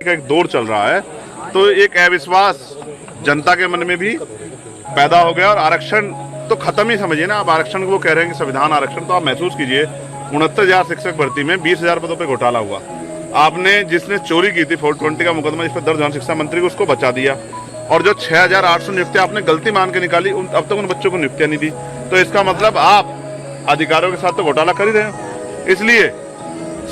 का एक दौर चल रहा है, तो एक अविश्वास जनता के मन में भी पैदा हो गया। और आरक्षण तो खत्म ही समझिए ना, आप आरक्षण को वो कह रहे हैं कि संविधान आरक्षण, तो आप महसूस कीजिए 69,000 शिक्षक भर्ती में 20,000 पदों पे घोटाला हुआ। आपने जिसने चोरी की थी 420 का मुकदमा जिस पर दर्ज हुआ शिक्षा मंत्री को, उसको बचा दिया। और जो 6,800 नियुक्तियां आपने गलती मान के निकाली, अब तक उन बच्चों को नियुक्तियां नहीं दी। तो इसका मतलब आप अधिकारियों के साथ तो घोटाला कर ही रहे हैं। इसलिए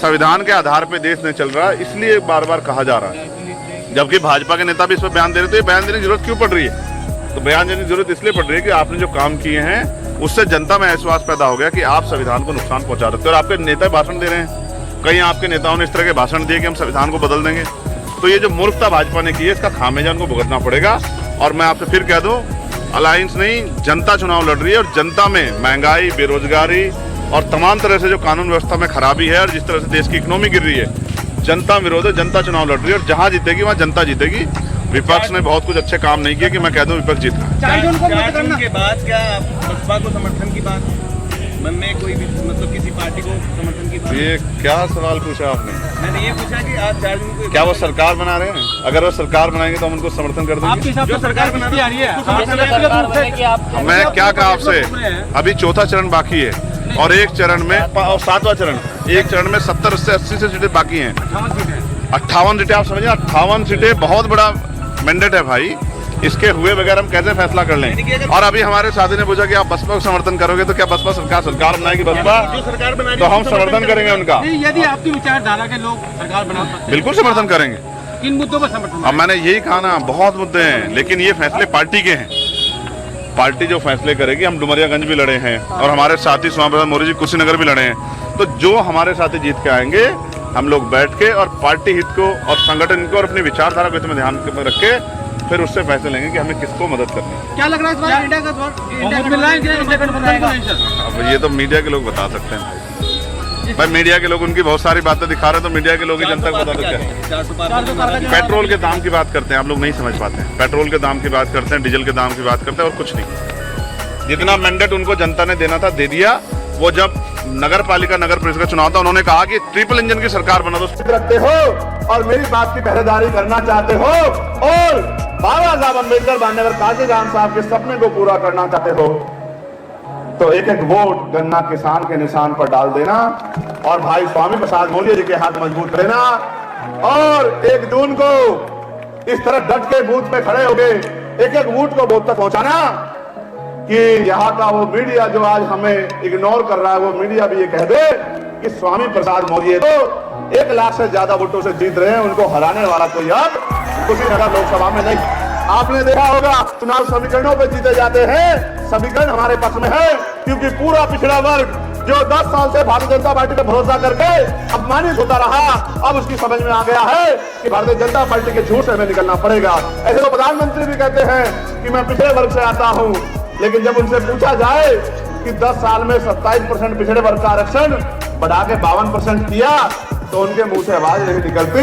संविधान के आधार पर देश नहीं चल रहा, इसलिए बार बार कहा जा रहा है। जबकि भाजपा के नेता भी इस पर बयान दे रहे थे, बयान देने की जरूरत क्यों पड़ रही है? तो बयान देने की जरूरत इसलिए पड़ रही है कि आपने जो काम किए हैं उससे जनता में विश्वास पैदा हो गया कि आप संविधान को नुकसान पहुंचा सकते हो। और आपके नेता भाषण दे रहे हैं, कई आपके नेताओं ने इस तरह के भाषण दिए कि हम संविधान को बदल देंगे। तो ये जो मूर्खता भाजपा ने की है, इसका खामियाजा उनको भुगतना पड़ेगा। और मैं आपसे फिर कह दूं, अलायंस नहीं, जनता चुनाव लड़ रही है। और जनता में महंगाई, बेरोजगारी और तमाम तरह से जो कानून व्यवस्था में खराबी है और जिस तरह से देश की इकोनॉमी गिर रही है, जनता विरोध है, जनता चुनाव लड़ रही है। और जहां जीतेगी वहां जनता जीतेगी। विपक्ष ने बहुत कुछ अच्छे काम नहीं किए कि मैं कह दूं विपक्ष जीत रहा है। 4 जून के बाद क्या बसपा को समर्थन की बात मन में कोई भी, मतलब किसी पार्टी को समर्थन की बात? ये क्या सवाल पूछा आपने? मैंने ये पूछा कि आज 4 जून को क्या वो सरकार बना रहे हैं? अगर वो सरकार बनाएंगे तो हम उनको समर्थन कर देंगे। जो सरकार बना रही है मैं क्या कहा आपसे, अभी चौथा चरण बाकी है और एक चरण में और 7वां चरण, एक चरण में 70 से 80 सीटें बाकी हैं। 58 सीटें आप समझिए, 58 सीटें बहुत बड़ा मैंडेट है भाई। इसके हुए बगैर हम कैसे फैसला कर लें? और अभी हमारे साथी ने पूछा कि आप बसपा को समर्थन करोगे, तो क्या बसपा सरकार बनाएगी? बसपा तो हम समर्थन करेंगे उनका। यदि आपकी विचारधारा के लोग सरकार बना सकते हैं, बिल्कुल समर्थन करेंगे। किन मुद्दों पर समर्थन? अब मैंने यही कहा ना, बहुत मुद्दे हैं, लेकिन ये फैसले पार्टी के हैं। पार्टी जो फैसले करेगी, हम डुमरियागंज भी लड़े हैं और हमारे साथी स्वामी प्रसाद मौर्य जी कुशीनगर भी लड़े हैं। तो जो हमारे साथी जीत के आएंगे, हम लोग बैठ के और पार्टी हित को और संगठन को और अपनी विचारधारा को इसमें ध्यान में रख के फिर उससे फैसले लेंगे कि हमें किसको मदद करनी है। क्या लग रहा है इस बार इंडिया का अब ये तो मीडिया के लोग बता सकते हैं भाई। मीडिया के लोग उनकी बहुत सारी बातें दिखा रहे हैं, तो मीडिया के लोग ही जनता को बता देते हैं। पेट्रोल के दाम की बात करते हैं, आप लोग नहीं समझ पाते हैं। पेट्रोल के दाम की बात करते हैं, डीजल के दाम की बात करते हैं और कुछ नहीं। जितना मैंडेट उनको जनता ने देना था दे दिया। वो जब नगर पालिका नगर परिषद का चुनाव था, उन्होंने कहा कि ट्रिपल इंजन की सरकार बना दो। रखते हो और मेरी बात की पहरेदारी करना चाहते हो और बाबा साहब अम्बेडकर मान्यवर काशीराम साहब के सपने को पूरा करना चाहते हो, तो एक एक वोट गन्ना किसान के निशान पर डाल देना और भाई स्वामी प्रसाद मौर्य जी के हाथ मजबूत रहना। और 1 जून को इस तरह डट के बूथ पे खड़े हो गए, एक एक वोट को बूथ तक पहुंचाना कि यहाँ का वो मीडिया जो आज हमें इग्नोर कर रहा है, वो मीडिया भी ये कह दे कि स्वामी प्रसाद मौर्य तो 1 लाख से ज्यादा वोटों से जीत रहे हैं, उनको हराने वाला कोई अब कुशीनगर लोकसभा में नहीं। आपने देखा होगा चुनाव समीकरणों पे जीते जाते हैं, समीकरण हमारे पक्ष में है, क्योंकि पूरा पिछड़ा वर्ग जो 10 साल से भारतीय जनता पार्टी पे भरोसा करके अपमानित होता रहा, अब उसकी समझ में आ गया है कि भारतीय जनता पार्टी के झूठ से हमें निकलना पड़ेगा। ऐसे तो प्रधानमंत्री भी कहते हैं कि मैं पिछड़े वर्ग से आता हूं, लेकिन जब उनसे पूछा जाए कि 10 साल में 27% पिछड़े वर्ग का आरक्षण बढ़ा के 52% किया, तो उनके मुंह से आवाज नहीं निकलती।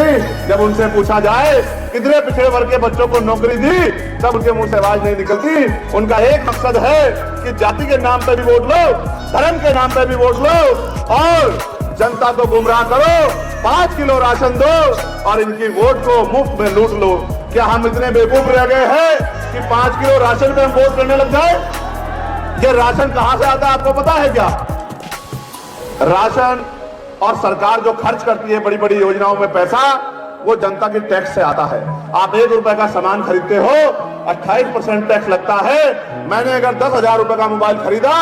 जब उनसे पूछा जाए कितने पिछड़े वर्ग के बच्चों को नौकरी दी, तब उनके मुंह से आवाज नहीं निकलती। उनका एक मकसद है कि जाति के नाम पे भी वोट लो, धर्म के नाम पे भी वोट लो और जनता को गुमराह करो, 5 किलो राशन दो और इनकी वोट को मुफ्त में लूट लो। क्या हम इतने बेवकूफ रह गए हैं कि 5 किलो राशन पे हम वोट करने लग जाए? ये राशन कहां से आता है आपको पता है क्या? राशन और सरकार जो खर्च करती है बड़ी बड़ी योजनाओं में पैसा, वो जनता की टैक्स से आता है। आप 1 रुपए का सामान खरीदते हो, 28% टैक्स लगता है। मैंने अगर 10,000 रुपए का मोबाइल खरीदा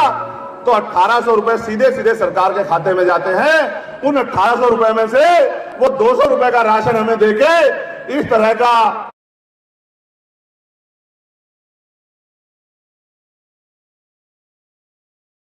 तो 1,800 रुपए सीधे सीधे सरकार के खाते में जाते हैं। उन 1,800 रुपए में से वो 200 रुपए का राशन हमें देके इस तरह का